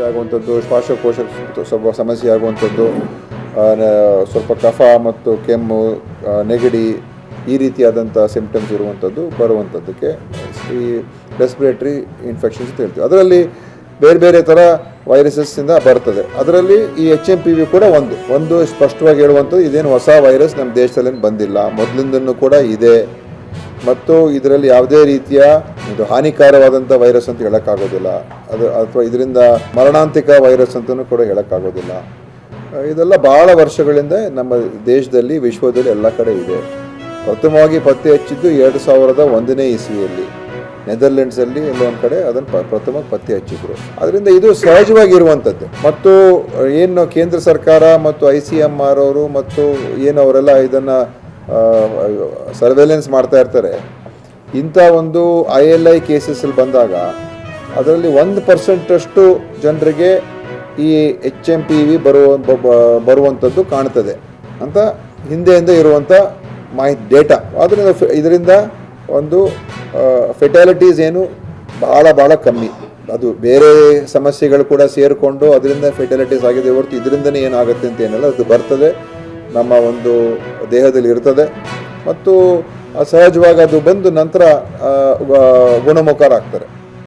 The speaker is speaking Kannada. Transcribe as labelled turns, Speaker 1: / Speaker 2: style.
Speaker 1: ಆಗುವಂಥದ್ದು, ಶ್ವಾಸಕೋಶ ಸ್ವಲ್ಪ ಸಮಸ್ಯೆ ಆಗುವಂಥದ್ದು, ಸ್ವಲ್ಪ ಕಫ ಮತ್ತು ಕೆಮ್ಮು, ನೆಗಡಿ ಈ ರೀತಿಯಾದಂಥ ಸಿಂಪ್ಟಮ್ಸ್ ಇರುವಂಥದ್ದು ಬರುವಂಥದ್ದಕ್ಕೆ ಈ ರೆಸ್ಪಿರೇಟರಿ ಇನ್ಫೆಕ್ಷನ್ಸ್ ಅಂತ ಹೇಳ್ತೀವಿ. ಅದರಲ್ಲಿ ಬೇರೆ ಬೇರೆ ಥರ ವೈರಸಸ್ಸಿಂದ ಬರ್ತದೆ. ಅದರಲ್ಲಿ ಈ HMPV ಕೂಡ ಒಂದು ಸ್ಪಷ್ಟವಾಗಿ ಹೇಳುವಂಥದ್ದು, ಇದೇನು ಹೊಸ ವೈರಸ್ ನಮ್ಮ ದೇಶದಲ್ಲಿ ಬಂದಿಲ್ಲ, ಮೊದಲಿಂದನೂ ಕೂಡ ಇದೆ ಮತ್ತು ಇದರಲ್ಲಿ ಯಾವುದೇ ರೀತಿಯ ಇದು ಹಾನಿಕಾರವಾದಂಥ ವೈರಸ್ ಅಂತ ಹೇಳೋಕ್ಕಾಗೋದಿಲ್ಲ, ಅಥವಾ ಇದರಿಂದ ಮರಣಾಂತಿಕ ವೈರಸ್ ಅಂತಲೂ ಕೂಡ ಹೇಳೋಕ್ಕಾಗೋದಿಲ್ಲ. ಇದೆಲ್ಲ ಭಾಳ ವರ್ಷಗಳಿಂದ ನಮ್ಮ ದೇಶದಲ್ಲಿ, ವಿಶ್ವದಲ್ಲಿ ಎಲ್ಲ ಕಡೆ ಇದೆ. ಪ್ರಥಮವಾಗಿ ಪತ್ತೆ ಹಚ್ಚಿದ್ದು 2001ನೇ ಇಸ್ವಿಯಲ್ಲಿ ನೆದರ್ಲೆಂಡ್ಸಲ್ಲಿ ಎಲ್ಲೊಂದು ಕಡೆ ಅದನ್ನು ಪ್ರಥಮವಾಗಿ ಪತ್ತೆ ಹಚ್ಚಿದ್ರು. ಅದರಿಂದ ಇದು ಸಹಜವಾಗಿರುವಂಥದ್ದು. ಮತ್ತು ಏನು ಕೇಂದ್ರ ಸರ್ಕಾರ ಮತ್ತು ICMR ಅವರು ಮತ್ತು ಏನು ಅವರೆಲ್ಲ ಇದನ್ನು ಸರ್ವೆಲೆನ್ಸ್ ಮಾಡ್ತಾ ಇರ್ತಾರೆ, ಇಂಥ ಒಂದು ILI ಕೇಸಸ್ಸಲ್ಲಿ ಬಂದಾಗ ಅದರಲ್ಲಿ 1% ಜನರಿಗೆ ಈ HMPV ಬರುವಂಥದ್ದು ಕಾಣ್ತದೆ ಅಂತ ಹಿಂದೆಯಿಂದ ಇರುವಂಥ ಡೇಟಾ. ಆದ್ದರಿಂದ ಇದರಿಂದ ಒಂದು ಫೆಟಾಲಿಟೀಸ್ ಏನು ಭಾಳ ಕಮ್ಮಿ. ಅದು ಬೇರೆ ಸಮಸ್ಯೆಗಳು ಕೂಡ ಸೇರಿಕೊಂಡು ಅದರಿಂದ ಫೆಟಾಲಿಟೀಸ್ ಆಗಿದೆ ಹೊರತು ಇದರಿಂದನೇ ಏನಾಗುತ್ತೆ ಅಂತ ಏನಲ್ಲ, ಅದು ಬರ್ತದೆ, ನಮ್ಮ ಒಂದು ದೇಹದಲ್ಲಿ ಇರ್ತದೆ ಮತ್ತು ಸಹಜವಾಗಿ ಅದು ಬಂದು ನಂತರ ಗುಣಮುಖರಾಗ್ತಾರೆ.